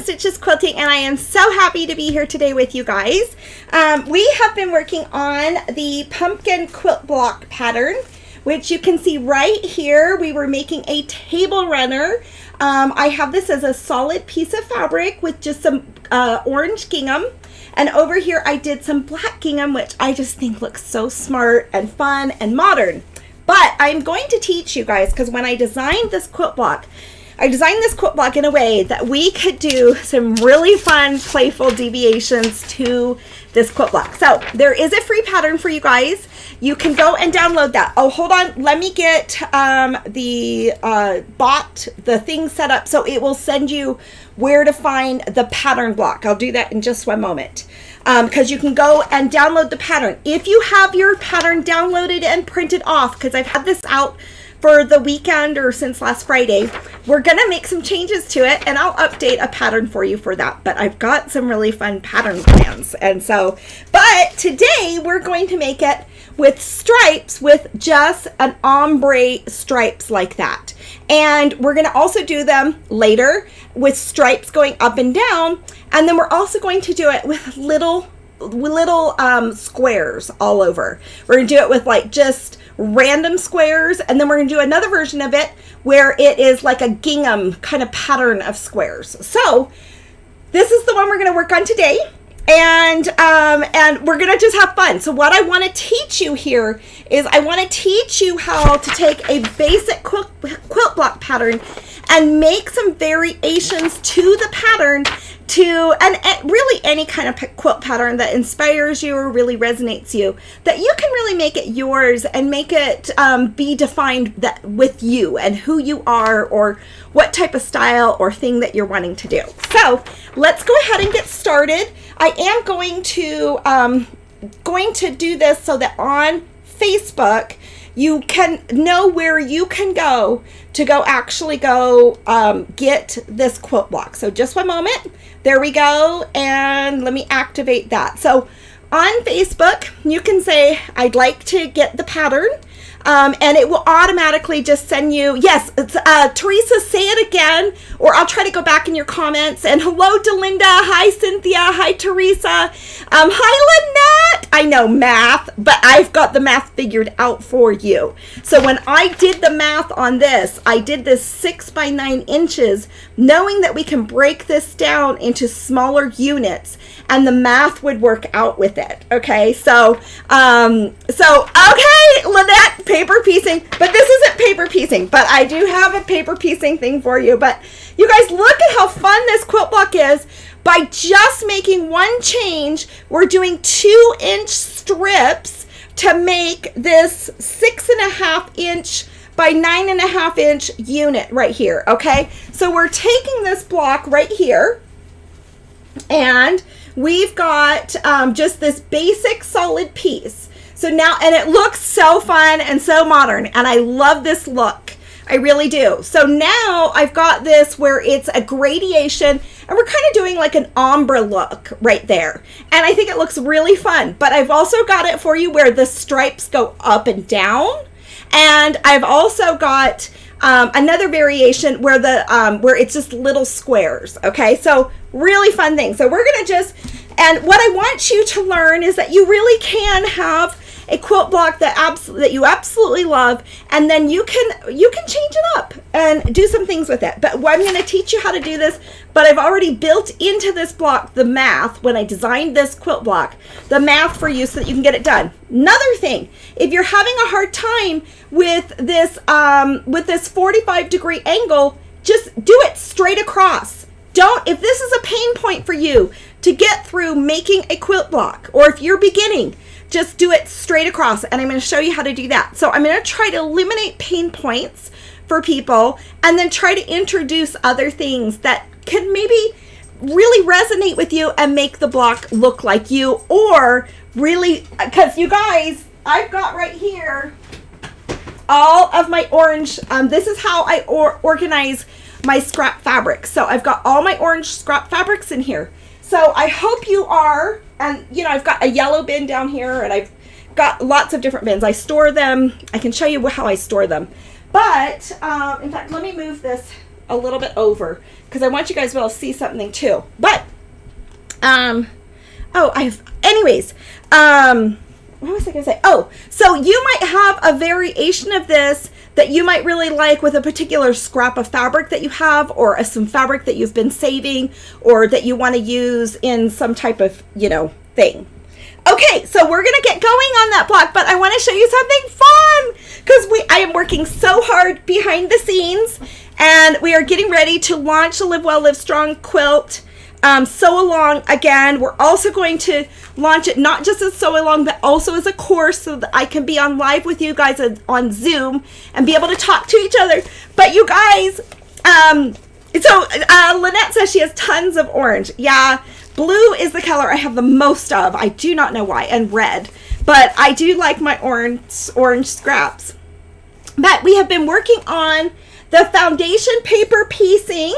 Stitches Quilting, and I am so happy to be here today with you guys. We have been working on the Pumpkin Quilt Block Pattern, which you can see right here. We were making a table runner. I have this as a solid piece of fabric with just some orange gingham. And over here I did some black gingham, which I just think looks so smart and fun and modern. But I'm going to teach you guys, because when I designed this quilt block, I designed this quilt block in a way that we could do some really fun, playful deviations to this quilt block. So there is a free pattern for you guys. You can go and download that. Oh, hold on. Let me get the thing set up so it will send you where to find the pattern block. I'll do that in just one moment. Because you can go and download the pattern. If you have your pattern downloaded and printed off, because I've had this out for the weekend or since last Friday, we're gonna make some changes to it and I'll update a pattern for you for that. But I've got some really fun pattern plans. And so, but today we're going to make it with stripes, with just an ombre stripes like that. And we're gonna also do them later with stripes going up and down. And then we're also going to do it with little squares all over. We're gonna do it with like just random squares, and then we're gonna do another version of it where it is like a gingham kind of pattern of squares. So this is the one we're gonna work on today, and we're gonna just have fun. So what I want to teach you here is I want to teach you how to take a basic quilt block pattern and make some variations to the pattern and really any kind of quilt pattern that inspires you or really resonates you, that you can really make it yours and make it be defined with you and who you are or what type of style or thing that you're wanting to do. So let's go ahead and get started. I am going to do this so that on Facebook you can know where you can go to actually get this quilt block. So just one moment. There we go. And let me activate that. So on Facebook, you can say, I'd like to get the pattern. And it will automatically just send you, yes, it's, Teresa, say it again, or I'll try to go back in your comments. And hello, Delinda. Hi, Cynthia. Hi, Teresa. Hi, Lynette. I know math, but I've got the math figured out for you. So when I did the math on this, I did this 6 by 9 inches, knowing that we can break this down into smaller units, and the math would work out with it. Okay, so okay, Lynette, paper piecing, but this isn't paper piecing, but I do have a paper piecing thing for you. But you guys, look at how fun this quilt block is. By just making one change, we're doing 2-inch strips to make this 6.5 inch by 9.5 inch unit right here. Okay, so we're taking this block right here, and we've got just this basic solid piece. So now, and it looks so fun and so modern, and I love this look. I really do. So now I've got this where it's a gradation, and we're kind of doing like an ombre look right there. And I think it looks really fun. But I've also got it for you where the stripes go up and down. And I've also got another variation where where it's just little squares. Okay, so really fun thing. So we're gonna and what I want you to learn is that you really can have a quilt block that you absolutely love, and then you can change it up and do some things with it. But I'm going to teach you how to do this, but I've already built into this block the math when I designed this quilt block, the math for you so that you can get it done. Another thing, if you're having a hard time with this 45-degree angle, just do it straight across. If this is a pain point for you to get through making a quilt block, or if you're beginning, just do it straight across, and I'm going to show you how to do that. So I'm going to try to eliminate pain points for people, and then try to introduce other things that can maybe really resonate with you and make the block look like you, or really, because you guys, I've got right here all of my orange. This is how I organize my scrap fabric. So I've got all my orange scrap fabrics in here. So I hope you are, and you know, I've got a yellow bin down here, and I've got lots of different bins. I store them. I can show you how I store them. But in fact, let me move this a little bit over, because I want you guys to be able to see something too. But, anyways, what was I going to say? Oh, so you might have a variation of this that you might really like with a particular scrap of fabric that you have, or some fabric that you've been saving, or that you want to use in some type of, thing. Okay, so we're going to get going on that block, but I want to show you something fun, because I am working so hard behind the scenes, and we are getting ready to launch the Live Well, Live Strong quilt. Sew Along again. We're also going to launch it not just as Sew Along, but also as a course, so that I can be on live with you guys on Zoom and be able to talk to each other. But you guys, Lynette says she has tons of orange. Yeah, blue is the color I have the most of. I do not know why, and red. But I do like my orange scraps. But we have been working on the foundation paper piecing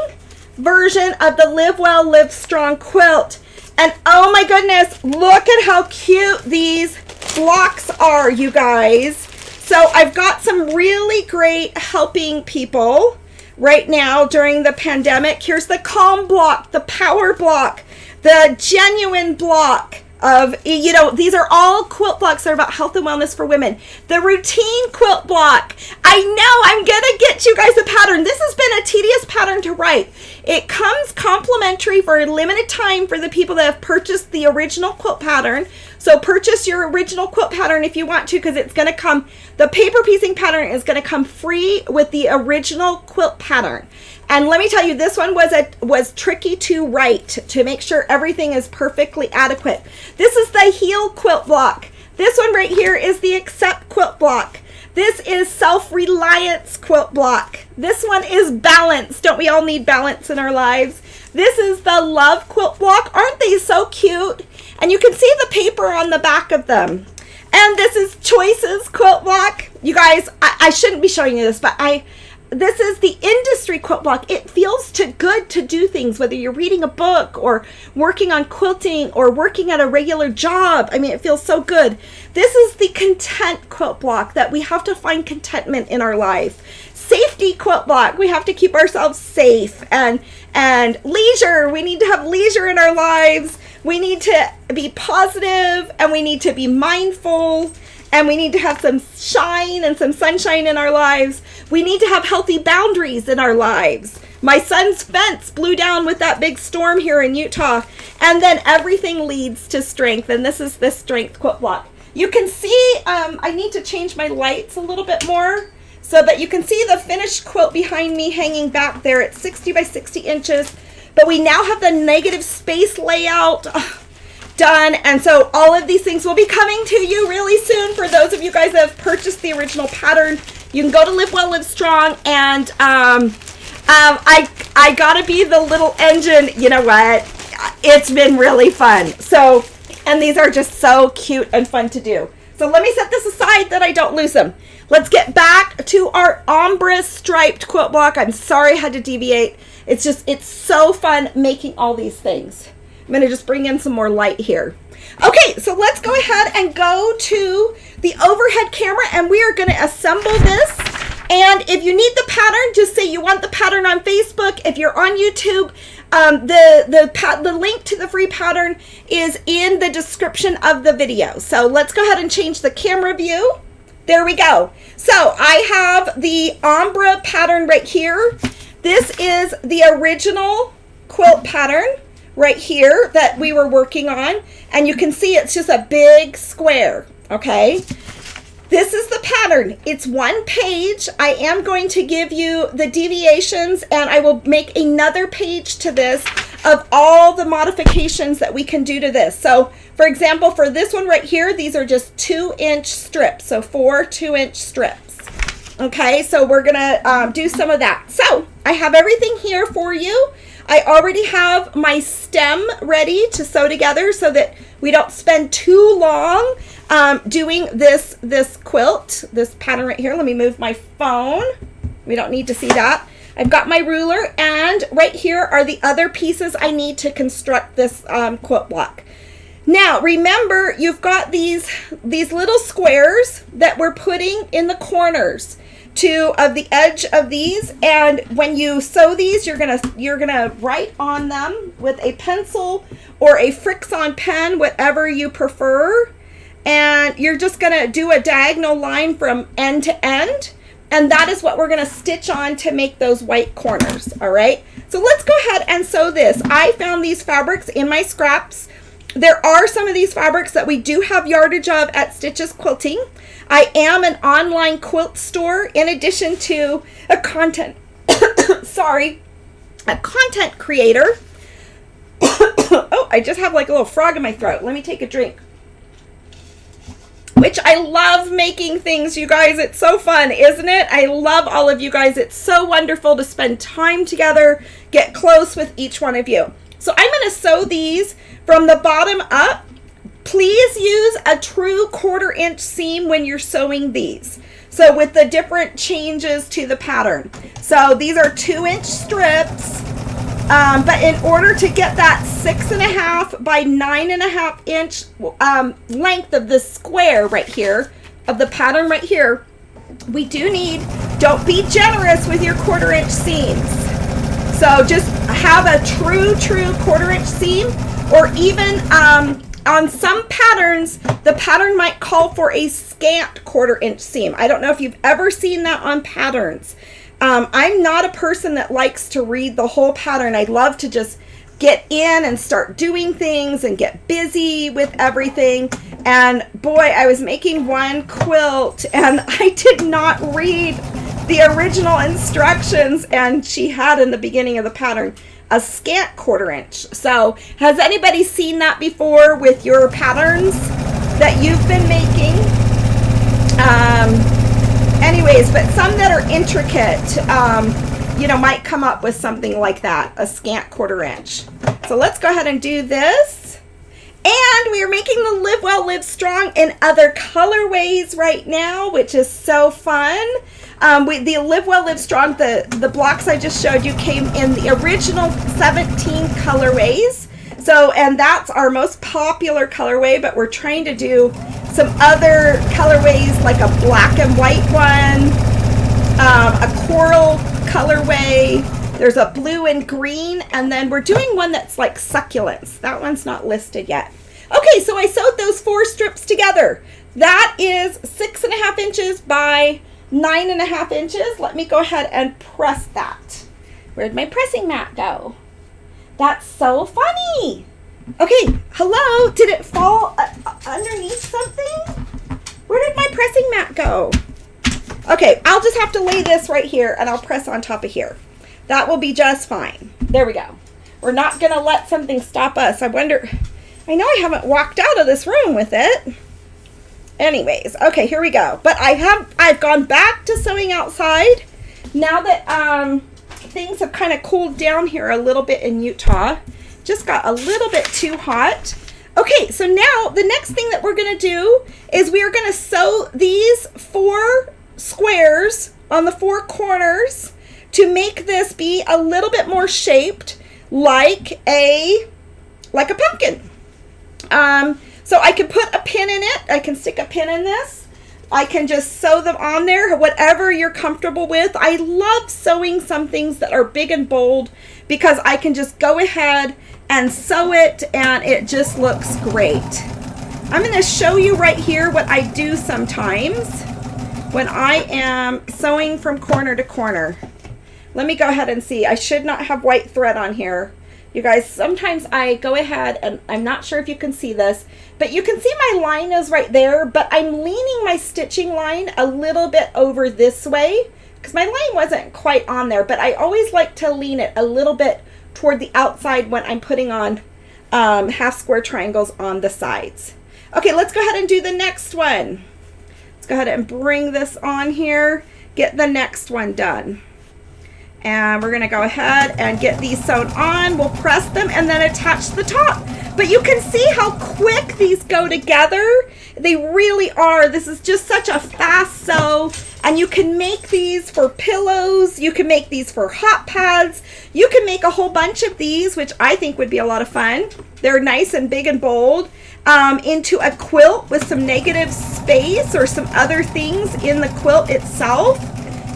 version of the Live Well, Live Strong quilt. And oh my goodness, look at how cute these blocks are, you guys. So I've got some really great helping people right now during the pandemic. Here's the Calm block, the Power block, the Genuine block of, these are all quilt blocks that are about health and wellness for women. The Routine quilt block. I know I'm gonna get you guys a pattern. This has been a tedious pattern to write. It comes complimentary for a limited time for the people that have purchased the original quilt pattern. So purchase your original quilt pattern if you want to, because it's gonna come, the paper piecing pattern is gonna come free with the original quilt pattern. And let me tell you, this one was tricky to write to make sure everything is perfectly adequate. This is the Heal quilt block. This one right here is the Accept quilt block. This is Self-Reliance quilt block. This one is Balance. Don't we all need balance in our lives? This is the Love quilt block. Aren't they so cute? And you can see the paper on the back of them. And this is Choices quilt block. You guys, I shouldn't be showing you this, but this is the Industry quilt block. It feels good to do things, whether you're reading a book or working on quilting or working at a regular job. I mean, it feels so good. This is the Content quilt block, that we have to find contentment in our life. Safety quilt block. We have to keep ourselves safe. And leisure. We need to have leisure in our lives. We need to be positive, and we need to be mindful. And we need to have some shine and some sunshine in our lives. We need to have healthy boundaries in our lives. My son's fence blew down with that big storm here in Utah. And then everything leads to strength. And this is the Strength quilt block. You can see, I need to change my lights a little bit more so that you can see the finished quilt behind me hanging back there at 60 by 60 inches. But we now have the negative space layout done, and so all of these things will be coming to you really soon. For those of you guys that have purchased the original pattern, you can go to Live Well, Live Strong, and I gotta be the little engine. You know what? It's been really fun. So, and these are just so cute and fun to do. So let me set this aside that I don't lose them. Let's get back to our Ombre Striped quilt block. I'm sorry I had to deviate. It's so fun making all these things. I'm going to just bring in some more light here. Okay, so let's go ahead and go to the overhead camera, and we are going to assemble this. And if you need the pattern, just say you want the pattern on Facebook. If you're on YouTube, the link to the free pattern is in the description of the video. So let's go ahead and change the camera view. There we go. So I have the Ombre pattern right here. This is the original quilt pattern right here that we were working on, and you can see it's just a big square. Okay, this is the pattern. It's one page. I am going to give you the deviations, and I will make another page to this of all the modifications that we can do to this. So for example, for this one right here, these are just 2-inch strips, so 4 2-inch strips. Okay, so we're gonna do some of that. So I have everything here for you. I already have my stem ready to sew together so that we don't spend too long doing this quilt, this pattern right here. Let me move my phone. We don't need to see that. I've got my ruler, and right here are the other pieces I need to construct this quilt block. Now remember, you've got these little squares that we're putting in the corners. of the edge of these, and when you sew these, you're gonna write on them with a pencil or a Fix-On pen, whatever you prefer, and you're just gonna do a diagonal line from end to end, and that is what we're gonna stitch on to make those white corners. All right, so let's go ahead and sew this. I found these fabrics in my scraps. There are some of these fabrics that we do have yardage of at Stitches Quilting. I am an online quilt store in addition to a content creator. Oh, I just have like a little frog in my throat. Let me take a drink. Which I love making things, you guys. It's so fun, isn't it? I love all of you guys. It's so wonderful to spend time together, get close with each one of you. So I'm going to sew these from the bottom up. Please use a true 1/4 inch seam when you're sewing these. So with the different changes to the pattern. So these are 2-inch strips. But in order to get that 6.5 by 9.5 inch length of the square right here, of the pattern right here, we do need, don't be generous with your 1/4 inch seams. So just have a true 1/4 inch seam, or even on some patterns, the pattern might call for a scant 1/4 inch seam. I don't know if you've ever seen that on patterns. I'm not a person that likes to read the whole pattern. I love to just get in and start doing things and get busy with everything. And boy, I was making one quilt and I did not read the original instructions, and she had in the beginning of the pattern a scant 1/4 inch. So has anybody seen that before with your patterns that you've been making? Anyways, but some that are intricate, you know, might come up with something like that, a scant 1/4 inch. So let's go ahead and do this. And we are making the Live Well, Live Strong in other colorways right now, which is so fun. The Live Well, Live Strong, the blocks I just showed you came in the original 17 colorways. So, and that's our most popular colorway, but we're trying to do some other colorways like a black and white one, a coral colorway, there's a blue and green, and then we're doing one that's like succulents. That one's not listed yet. Okay, so I sewed those 4 strips together. That is 6.5 inches by 9.5 inches. Let me go ahead and press that. Where'd my pressing mat go? That's so funny. Okay, hello, did it fall underneath something? Where did my pressing mat go? Okay, I'll just have to lay this right here and I'll press on top of here. That will be just fine. There we go. We're not gonna let something stop us. I wonder, I know I haven't walked out of this room with it. Anyways, okay, here we go. But I've gone back to sewing outside now that things have kind of cooled down here a little bit in Utah. Just got a little bit too hot. Okay, so now the next thing that we're gonna do is we are gonna sew these 4 squares on the 4 corners to make this be a little bit more shaped like a pumpkin. So I can put a pin in it. I can stick a pin in this. I can just sew them on there, whatever you're comfortable with. I love sewing some things that are big and bold because I can just go ahead and sew it and it just looks great. I'm going to show you right here what I do sometimes when I am sewing from corner to corner. Let me go ahead and see. I should not have white thread on here. You guys, sometimes I go ahead and I'm not sure if you can see this, but you can see my line is right there, but I'm leaning my stitching line a little bit over this way because my line wasn't quite on there, but I always like to lean it a little bit toward the outside when I'm putting on half square triangles on the sides. Okay, let's go ahead and do the next one. Let's go ahead and bring this on here, get the next one done. And we're gonna go ahead and get these sewn on. We'll press them and then attach the top. But you can see how quick these go together. They really are. This is just such a fast sew. And you can make these for pillows. You can make these for hot pads. You can make a whole bunch of these, which I think would be a lot of fun. They're nice and big and bold. Into a quilt with some negative space or some other things in the quilt itself.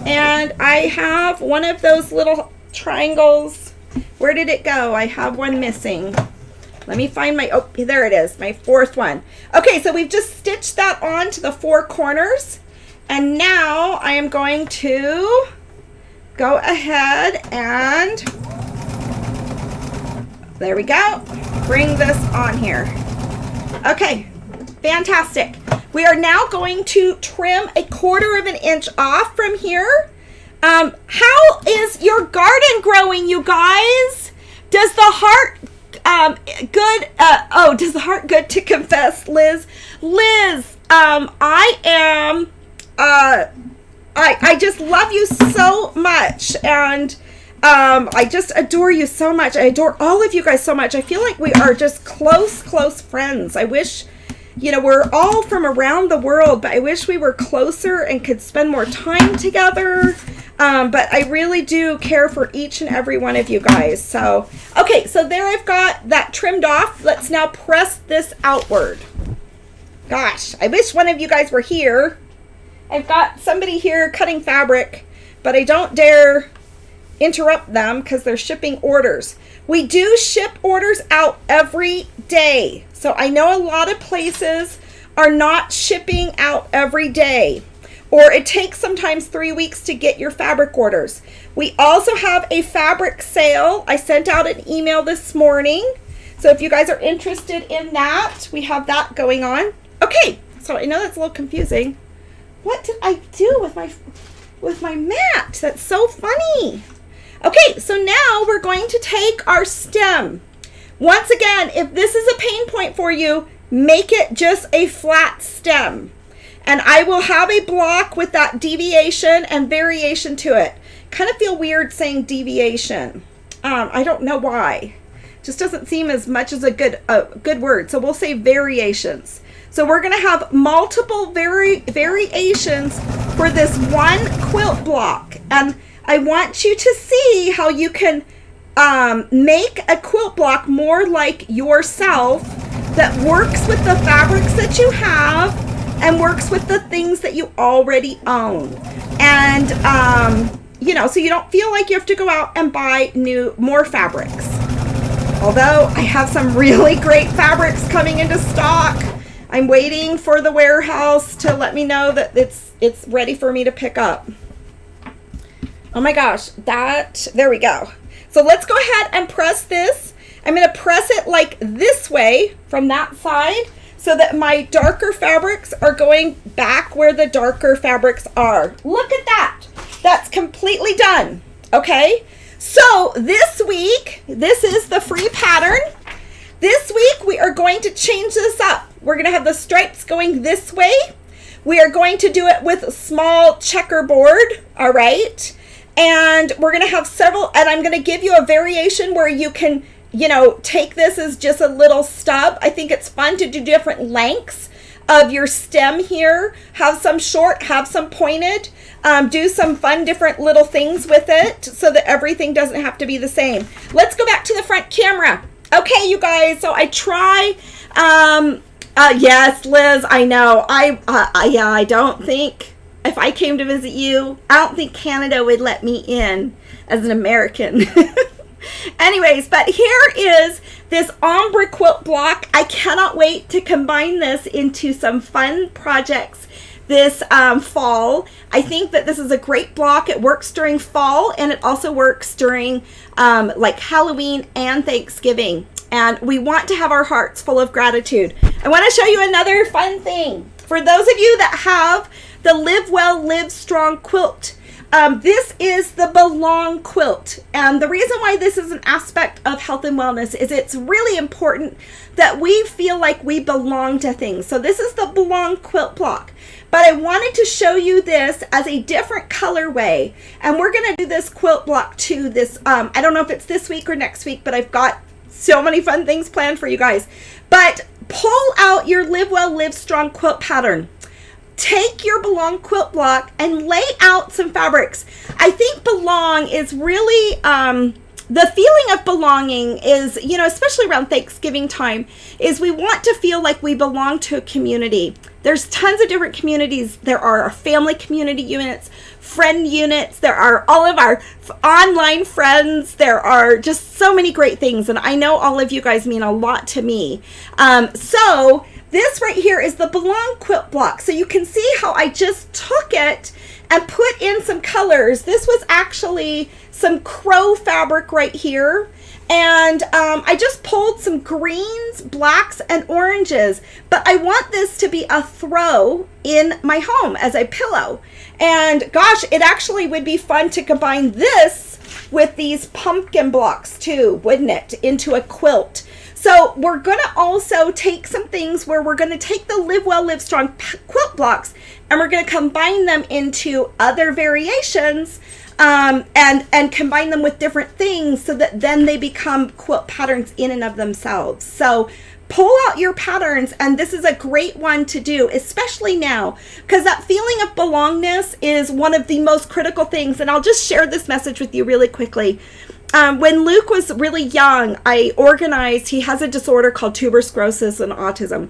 And I have one of those little triangles. Where did it go? I have one missing. Let me find my, oh, there it is, my fourth one. Okay, so we've just stitched that on to the 4 corners. And now I am going to go ahead and, there we go, bring this on here. Okay, fantastic. We are now going to trim 1/4 of an inch off from here. How is your garden growing, you guys? Does the heart good? Does the heart good to confess, Liz? Liz, I am. I just love you so much, and I just adore you so much. I adore all of you guys so much. I feel like we are just close friends. I wish, you know, we're all from around the world, but I wish we were closer and could spend more time together. But I really do care for each and every one of you guys. So, okay, so there I've got that trimmed off. Let's now press this outward. Gosh, I wish one of you guys were here. I've got somebody here cutting fabric, but I don't dare interrupt them because they're shipping orders. We do ship orders out every day. So I know a lot of places are not shipping out every day, or it takes sometimes 3 weeks to get your fabric orders. We also have a fabric sale. I sent out an email this morning. So if you guys are interested in that, we have that going on. Okay, so I know that's a little confusing. What did I do with my mat? That's so funny. Okay, so now we're going to take our stem. Once again, if this is a pain point for you, make it just a flat stem. And I will have a block with that deviation and variation to it. Kind of feel weird saying deviation. I don't know why. Just doesn't seem as much as a good word. So we'll say variations. So we're going to have multiple variations for this one quilt block. And I want you to see how you can make a quilt block more like yourself that works with the fabrics that you have and works with the things that you already own. And, you know, so you don't feel like you have to go out and buy more fabrics. Although I have some really great fabrics coming into stock. I'm waiting for the warehouse to let me know that it's ready for me to pick up. Oh my gosh, there we go. So let's go ahead and press this. I'm going to press it like this way from that side so that my darker fabrics are going back where the darker fabrics are. Look at that. That's completely done. Okay. So this week, this is the free pattern. This week we are going to change this up. We're going to have the stripes going this way. We are going to do it with a small checkerboard. All right. And we're going to have several, and I'm going to give you a variation where you can, you know, take this as just a little stub. I think it's fun to do different lengths of your stem here. Have some short, have some pointed. Do some fun different little things with it so that everything doesn't have to be the same. Let's go back to the front camera. Okay, you guys, so I try, yes, Liz, I know. Yeah, I don't think, if I came to visit you, I don't think Canada would let me in as an American. Anyways, but here is this ombre quilt block. I cannot wait to combine this into some fun projects this fall. I think that this is a great block. It works during fall, and it also works during like Halloween and Thanksgiving. And we want to have our hearts full of gratitude. I want to show you another fun thing. For those of you that have the Live Well, Live Strong quilt, this is the Belong Quilt. And the reason why this is an aspect of health and wellness is it's really important that we feel like we belong to things. So this is the Belong Quilt block. But I wanted to show you this as a different colorway. And we're going to do this quilt block too. This, I don't know if it's this week or next week, but I've got so many fun things planned for you guys. But pull out your Live Well, Live Strong quilt pattern. Take your Belong quilt block and lay out some fabrics. I think belong is really, the feeling of belonging is, you know, especially around Thanksgiving time, is we want to feel like we belong to a community. There's tons of different communities. There are our family community units, friend units. There are all of our online friends. There are just so many great things. And I know all of you guys mean a lot to me. So this right here is the Belong Quilt Block. So you can see how I just took it and put in some colors. This was actually some crow fabric right here. And I just pulled some greens, blacks, and oranges. But I want this to be a throw in my home as a pillow. And gosh, it actually would be fun to combine this with these pumpkin blocks too, wouldn't it? Into a quilt. So we're going to also take some things where we're going to take the Live Well, Live Strong quilt blocks and we're going to combine them into other variations. And combine them with different things so that then they become quilt patterns in and of themselves. So pull out your patterns, and this is a great one to do, especially now, because that feeling of belongness is one of the most critical things. And I'll just share this message with you really quickly. When Luke was really young, I organized, he has a disorder called tuberous sclerosis and autism.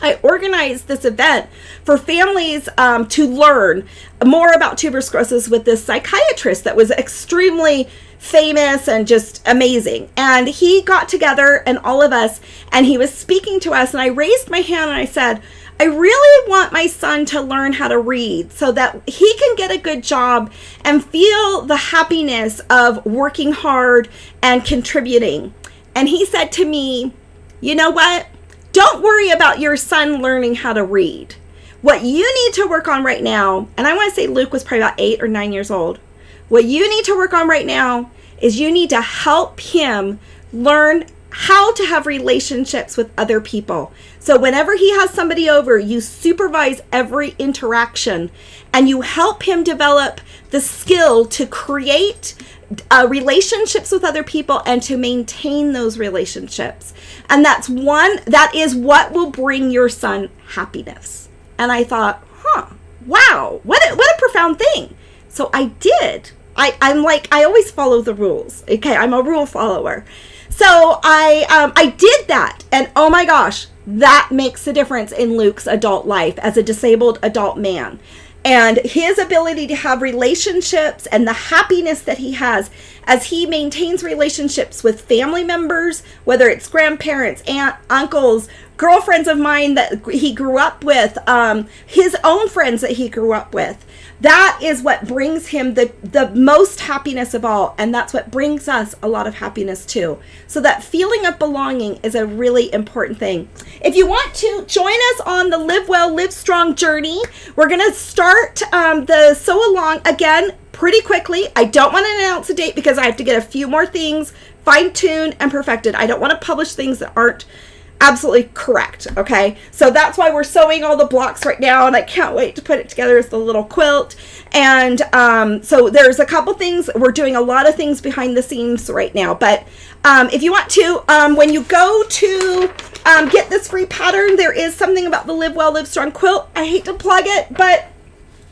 I organized this event for families to learn more about tuberous sclerosis with this psychiatrist that was extremely famous and just amazing. And he got together and all of us, and he was speaking to us, and I raised my hand and I said, I really want my son to learn how to read so that he can get a good job and feel the happiness of working hard and contributing. And he said to me, you know what? Don't worry about your son learning how to read. What you need to work on right now, and I want to say Luke was probably about 8 or 9 years old. What you need to work on right now is you need to help him learn how to have relationships with other people. So whenever he has somebody over, you supervise every interaction and you help him develop the skill to create relationships with other people and to maintain those relationships. And that is what will bring your son happiness. And I thought, wow, what a profound thing. So I did. I'm like, I always follow the rules. Okay, I'm a rule follower. So I did that, and oh my gosh, that makes a difference in Luke's adult life as a disabled adult man. And his ability to have relationships and the happiness that he has as he maintains relationships with family members, whether it's grandparents, aunt, uncles, girlfriends of mine that he grew up with, his own friends that he grew up with. That is what brings him the most happiness of all. And that's what brings us a lot of happiness too. So that feeling of belonging is a really important thing. If you want to join us on the Live Well, Live Strong journey, we're going to start the Sew Along again pretty quickly. I don't want to announce a date because I have to get a few more things fine-tuned and perfected. I don't want to publish things that aren't absolutely correct. Okay, so that's why we're sewing all the blocks right now, and I can't wait to put it together as the little quilt. And so there's a couple things. We're doing a lot of things behind the scenes right now, but if you want to, when you go to get this free pattern, there is something about the Live Well, Live Strong quilt. I hate to plug it, but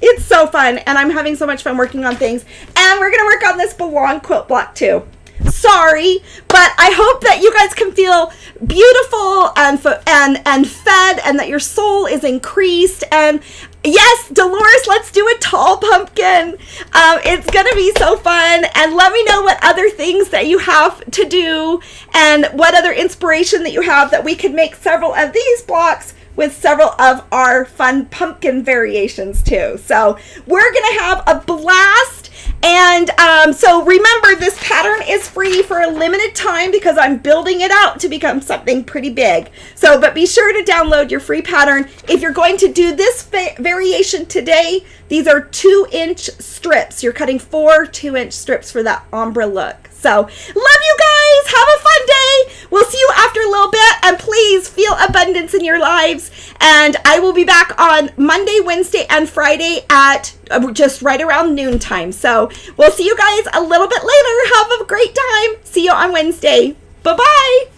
it's so fun, and I'm having so much fun working on things. And we're going to work on this Belong Quilt block too. Sorry, but I hope that you guys can feel beautiful and fed, and that your soul is increased. And yes, Dolores, let's do a tall pumpkin. It's gonna be so fun. And let me know what other things that you have to do and what other inspiration that you have, that we could make several of these blocks with several of our fun pumpkin variations too. So we're gonna have a blast. And so remember, this pattern is free for a limited time because I'm building it out to become something pretty big. So, but be sure to download your free pattern. If you're going to do this variation today, these are 2-inch strips. You're cutting 4 2-inch strips for that ombre look. So, love you guys. Have a fun day. We'll see you after a little bit. And please feel abundance in your lives. And I will be back on Monday, Wednesday, and Friday at just right around noontime. So, we'll see you guys a little bit later. Have a great time. See you on Wednesday. Bye-bye.